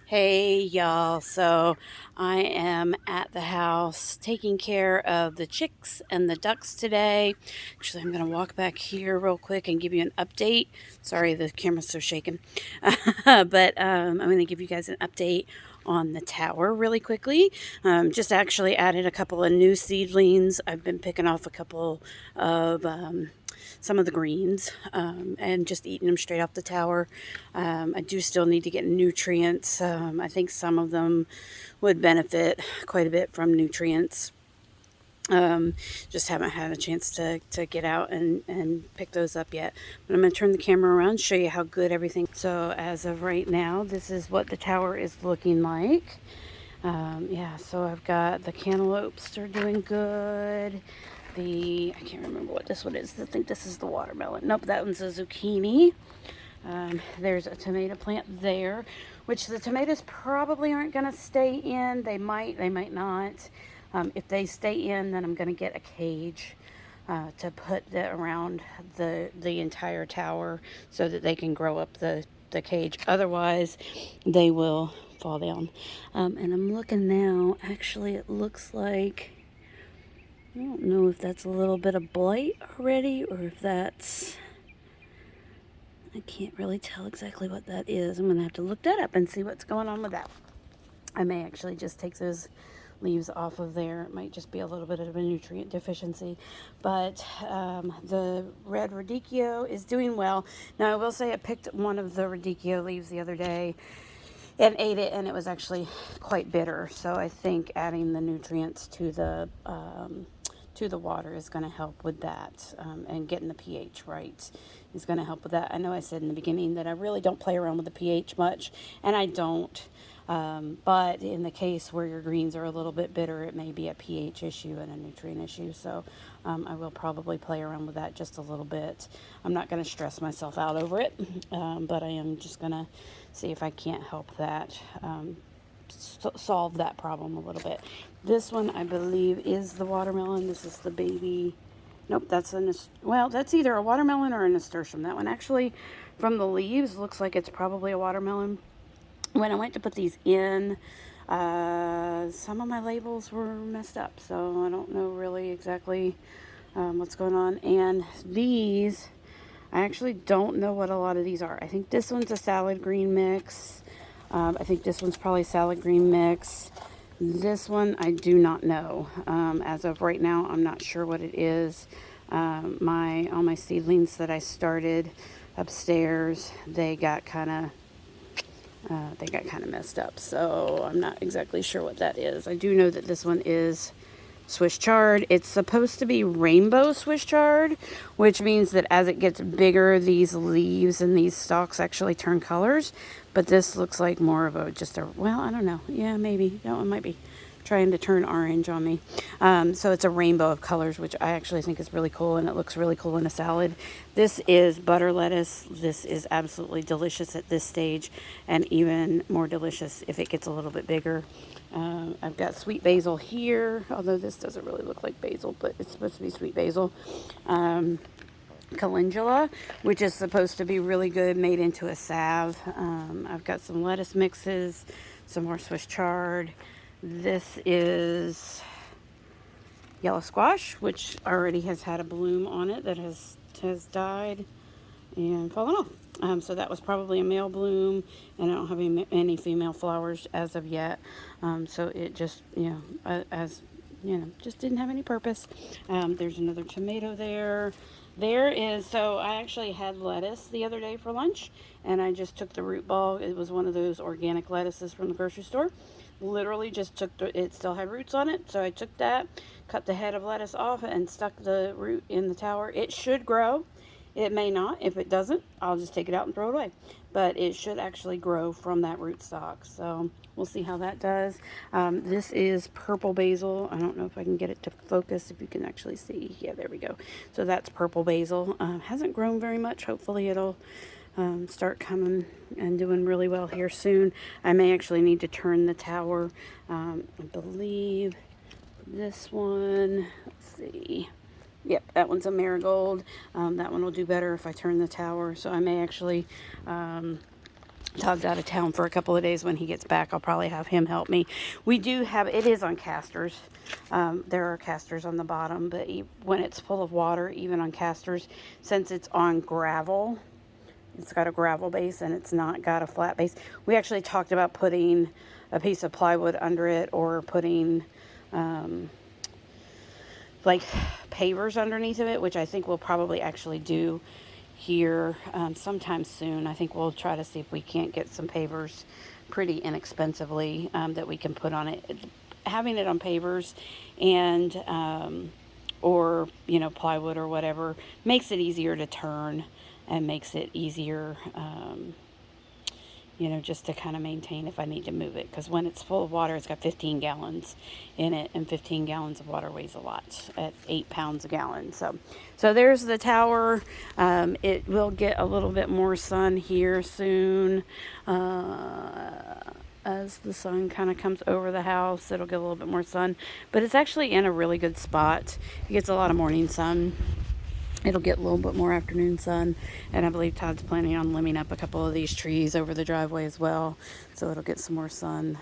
Hey y'all, so I am at the house taking care of the chicks and the ducks today. Actually, I'm going to walk back here real quick and give you an update. Sorry, the camera's so shaken. But I'm going to give you guys an update on the tower really quickly. Just actually added a couple of new seedlings. I've been picking off a couple of some of the greens and just eating them straight off the tower. I do still need to get nutrients. I think some of them would benefit quite a bit from nutrients. Um, just haven't had a chance to get out and pick those up yet. But I'm going to turn the camera around, show you how good everything. So as of right now, this is what the tower is looking like. Yeah, so I've got the cantaloupes are doing good. I can't remember what this one is. I think this is the watermelon. Nope, that one's a zucchini. There's a tomato plant there, which the tomatoes probably aren't going to stay in. They might not. If they stay in, then I'm going to get a cage to put around the entire tower so that they can grow up the cage. Otherwise, they will fall down. And I'm looking now. Actually, it looks like I don't know if that's a little bit of blight already or if that's. I can't really tell exactly what that is. I'm going to have to look that up and see what's going on with that. I may actually just take those leaves off of there. It might just be a little bit of a nutrient deficiency. But the red radicchio is doing well. Now, I will say I picked one of the radicchio leaves the other day and ate it, and it was actually quite bitter. So I think adding the nutrients to the water is going to help with that, and getting the pH right is going to help with that. I know I said in the beginning that I really don't play around with the pH much, and I don't. But in the case where your greens are a little bit bitter, it may be a pH issue and a nutrient issue. So I will probably play around with that just a little bit. I'm not going to stress myself out over it, but I am just going to see if I can't help that. Solve that problem a little bit. This one, I believe, is the watermelon. This is the baby. Nope, that's that's either a watermelon or a nasturtium. That one actually, from the leaves, looks like it's probably a watermelon. When I went to put these in, some of my labels were messed up, so I don't know really exactly what's going on. And these, I actually don't know what a lot of these are. I think this one's a salad green mix. I think this one's probably salad green mix. This one I do not know. As of right now, I'm not sure what it is. All my seedlings that I started upstairs, they got kind of messed up. So I'm not exactly sure what that is. I do know that this one is Swiss chard. It's supposed to be rainbow Swiss chard, which means that as it gets bigger, these leaves and these stalks actually turn colors. But this looks like more of well, I don't know. Yeah, maybe. That one might be trying to turn orange on me. So it's a rainbow of colors, which I actually think is really cool, and it looks really cool in a salad. This is butter lettuce. This is absolutely delicious at this stage, and even more delicious if it gets a little bit bigger. I've got sweet basil here, although this doesn't really look like basil, but it's supposed to be sweet basil. Calendula, which is supposed to be really good, made into a salve. I've got some lettuce mixes, some more Swiss chard. This is yellow squash, which already has had a bloom on it that has died and fallen off. So that was probably a male bloom, and I don't have any female flowers as of yet. So it just, just didn't have any purpose. There's another tomato there. So I actually had lettuce the other day for lunch, and I just took the root ball. It was one of those organic lettuces from the grocery store. Literally just it still had roots on it, so I took that, cut the head of lettuce off, and stuck the root in the tower. It should grow. It may not. If it doesn't, I'll just take it out and throw it away. But it should actually grow from that rootstock. So we'll see how that does. This is purple basil. I don't know if I can get it to focus, if you can actually see. Yeah, there we go. So that's purple basil. Hasn't grown very much. Hopefully it'll start coming and doing really well here soon. I may actually need to turn the tower. I believe this one, let's see. Yep, that one's a marigold. That one will do better if I turn the tower. So I may actually Todd's out of town for a couple of days. When he gets back, I'll probably have him help me. We do have, it is on casters. There are casters on the bottom, but when it's full of water, even on casters, since it's on gravel, it's got a gravel base and it's not got a flat base. We actually talked about putting a piece of plywood under it, or putting like pavers underneath of it, which I think we'll probably actually do here sometime soon. I think we'll try to see if we can't get some pavers pretty inexpensively that we can put on it. Having it on pavers and or plywood or whatever makes it easier to turn, and makes it easier just to kind of maintain if I need to move it. Because when it's full of water, it's got 15 gallons in it, and 15 gallons of water weighs a lot at 8 pounds a gallon. So there's the tower. It will get a little bit more sun here soon. As the sun kind of comes over the house, it'll get a little bit more sun. But it's actually in a really good spot. It gets a lot of morning sun. It'll get a little bit more afternoon sun, and I believe Todd's planning on limbing up a couple of these trees over the driveway as well, so it'll get some more sun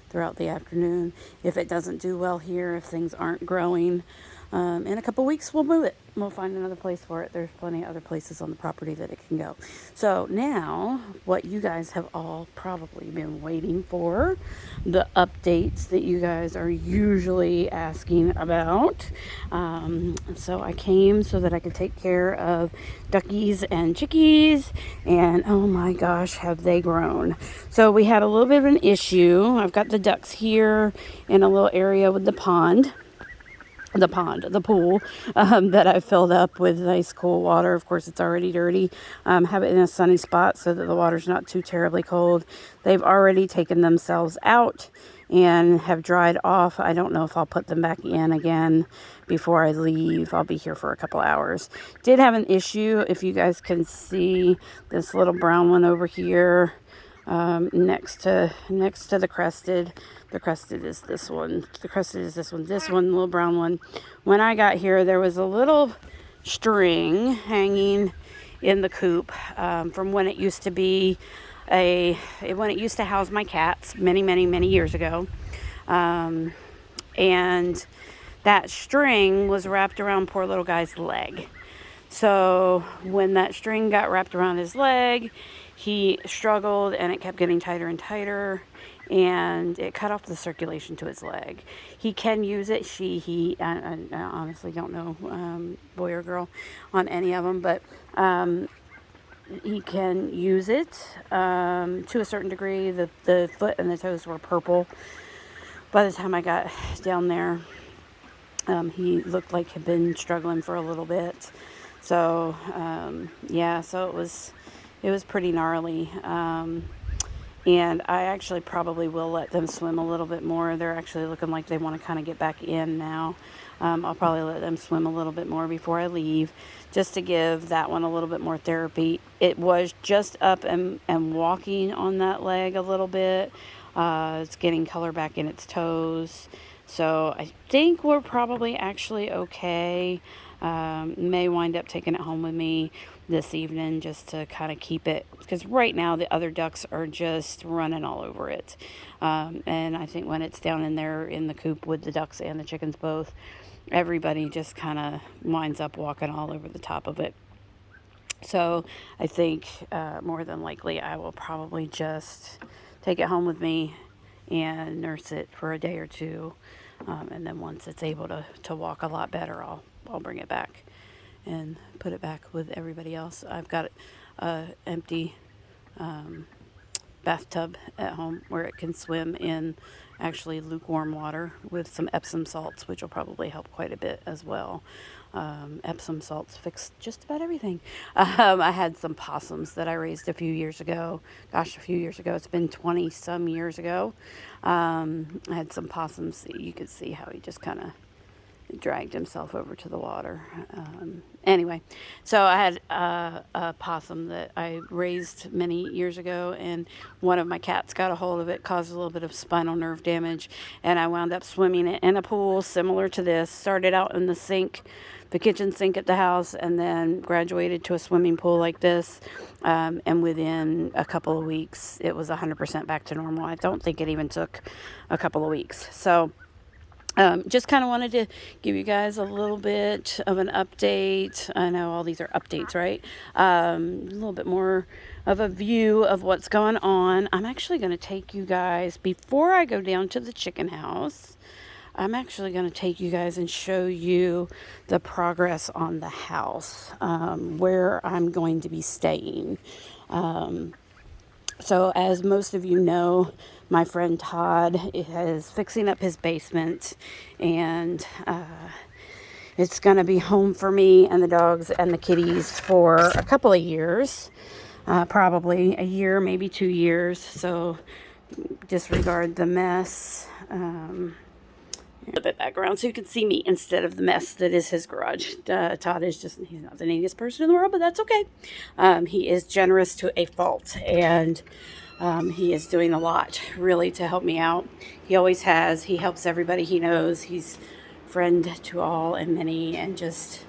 throughout the afternoon. If it doesn't do well here, if things aren't growing, in a couple weeks we'll move it. We'll find another place for it. There's plenty of other places on the property that it can go. So now, what you guys have all probably been waiting for, the updates that you guys are usually asking about. So I came so that I could take care of duckies and chickies, and oh my gosh, have they grown. So we had a little bit of an issue. I've got the ducks here in a little area with the pool that I filled up with nice cool water. Of course, it's already dirty. Have it in a sunny spot so that the water's not too terribly cold. They've already taken themselves out and have dried off. I don't know if I'll put them back in again before I leave. I'll be here for a couple hours. Did have an issue, if you guys can see this little brown one over here, next to the crested. The crested is this one. The crested is this one. This one, little brown one. When I got here, there was a little string hanging in the coop from when it used to be when it used to house my cats many years ago. And that string was wrapped around poor little guy's leg. So when that string got wrapped around his leg, he struggled, and it kept getting tighter and tighter, and it cut off the circulation to his leg. He can use it. I honestly don't know, boy or girl, on any of them, but he can use it to a certain degree. The foot and the toes were purple by the time I got down there. He looked like he'd been struggling for a little bit. So so it was pretty gnarly. And I actually probably will let them swim a little bit more. They're actually looking like they want to kind of get back in now. I'll probably let them swim a little bit more before I leave, just to give that one a little bit more therapy. It was just up and walking on that leg a little bit. It's getting color back in its toes. So I think we're probably actually okay. May wind up taking it home with me this evening just to kind of keep it, because right now the other ducks are just running all over it. And I think when it's down in there in the coop with the ducks and the chickens both, everybody just kind of winds up walking all over the top of it. So I think more than likely I will probably just take it home with me and nurse it for a day or two. And then once it's able to walk a lot better, I'll bring it back and put it back with everybody else. I've got an empty bathtub at home where it can swim in actually lukewarm water with some Epsom salts, which will probably help quite a bit as well. Epsom salts fix just about everything. I had some possums that I raised a few years ago. Gosh, a few years ago. It's been 20 some years ago. I had some possums. You could see how he just kind of dragged himself over to the water. Anyway, so I had a possum that I raised many years ago, and one of my cats got a hold of it, caused a little bit of spinal nerve damage, and I wound up swimming it in a pool similar to this. Started out in the sink, the kitchen sink at the house, and then graduated to a swimming pool like this. And within a couple of weeks, it was 100% back to normal. I don't think it even took a couple of weeks. So just kind of wanted to give you guys a little bit of an update. I know all these are updates, right? A little bit more of a view of what's going on. I'm actually going to take you guys, before I go down to the chicken house, I'm actually going to take you guys and show you the progress on the house, where I'm going to be staying. So as most of you know, my friend Todd is fixing up his basement, and it's going to be home for me and the dogs and the kitties for a couple of years, probably a year, maybe 2 years. So disregard the mess. A bit background so you can see me instead of the mess that is his garage. Todd is just, he's not the neatest person in the world, but that's okay. He is generous to a fault, and he is doing a lot really to help me out. He always has. He helps everybody he knows. He's friend to all and many, and just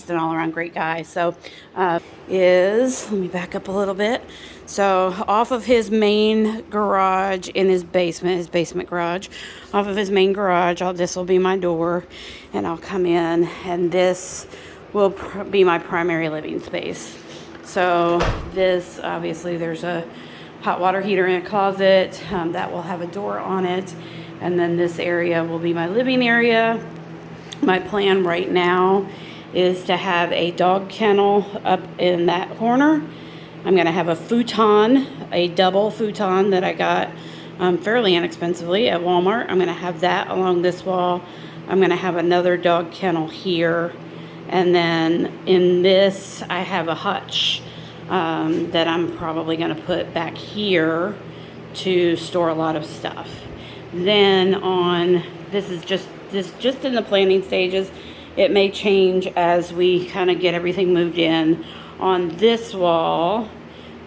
an all-around great guy. So let me back up a little bit. So off of his main garage in his basement garage, off of his main garage, this will be my door, and I'll come in, and this will be my primary living space. So this, obviously, there's a hot water heater in a closet that will have a door on it, and then this area will be my living area. My plan right now is to have a dog kennel up in that corner. I'm going to have a futon, a double futon that I got fairly inexpensively at Walmart. I'm going to have that along this wall. I'm going to have another dog kennel here. And then in this, I have a hutch that I'm probably going to put back here to store a lot of stuff. Then this is just in the planning stages. It may change as we kind of get everything moved in. On this wall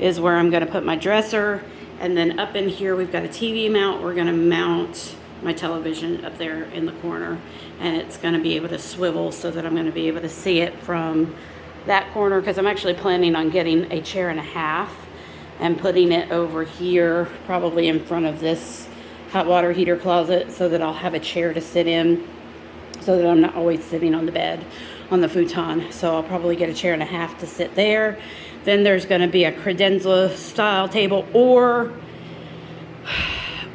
is where I'm going to put my dresser. And then up in here, we've got a TV mount. We're going to mount my television up there in the corner. And it's going to be able to swivel so that I'm going to be able to see it from that corner, because I'm actually planning on getting a chair and a half and putting it over here, probably in front of this hot water heater closet, so that I'll have a chair to sit in, so that I'm not always sitting on the bed on the futon. So I'll probably get a chair and a half to sit there. Then there's going to be a credenza style table, or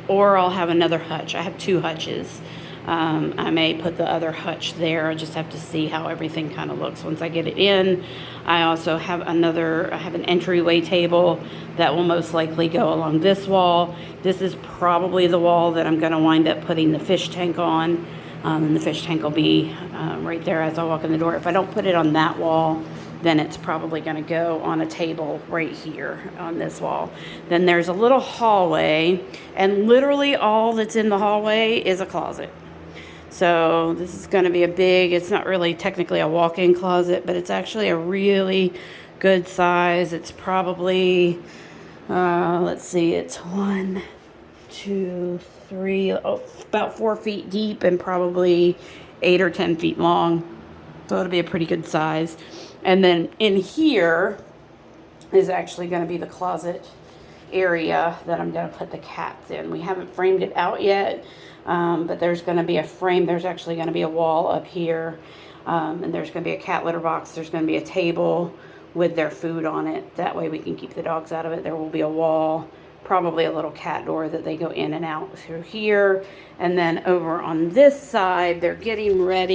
I'll have another hutch. I have 2 hutches. I may put the other hutch there. I just have to see how everything kind of looks once I get it in. I also have an entryway table that will most likely go along this wall. This is probably the wall that I'm going to wind up putting the fish tank on. And the fish tank will be right there as I walk in the door. If I don't put it on that wall, then it's probably going to go on a table right here on this wall. Then there's a little hallway, and literally all that's in the hallway is a closet. So this is going to be it's not really technically a walk-in closet, but it's actually a really good size. It's probably, let's see, it's 1, 2, 3, about 4 feet deep and probably 8 or 10 feet long. So it'll be a pretty good size. And then in here is actually going to be the closet area that I'm going to put the cats in. We haven't framed it out yet, but there's going to be a frame. There's actually going to be a wall up here, and there's going to be a cat litter box. There's going to be a table with their food on it. That way we can keep the dogs out of it. There will be a wall, probably a little cat door that they go in and out through here. And then over on this side, they're getting ready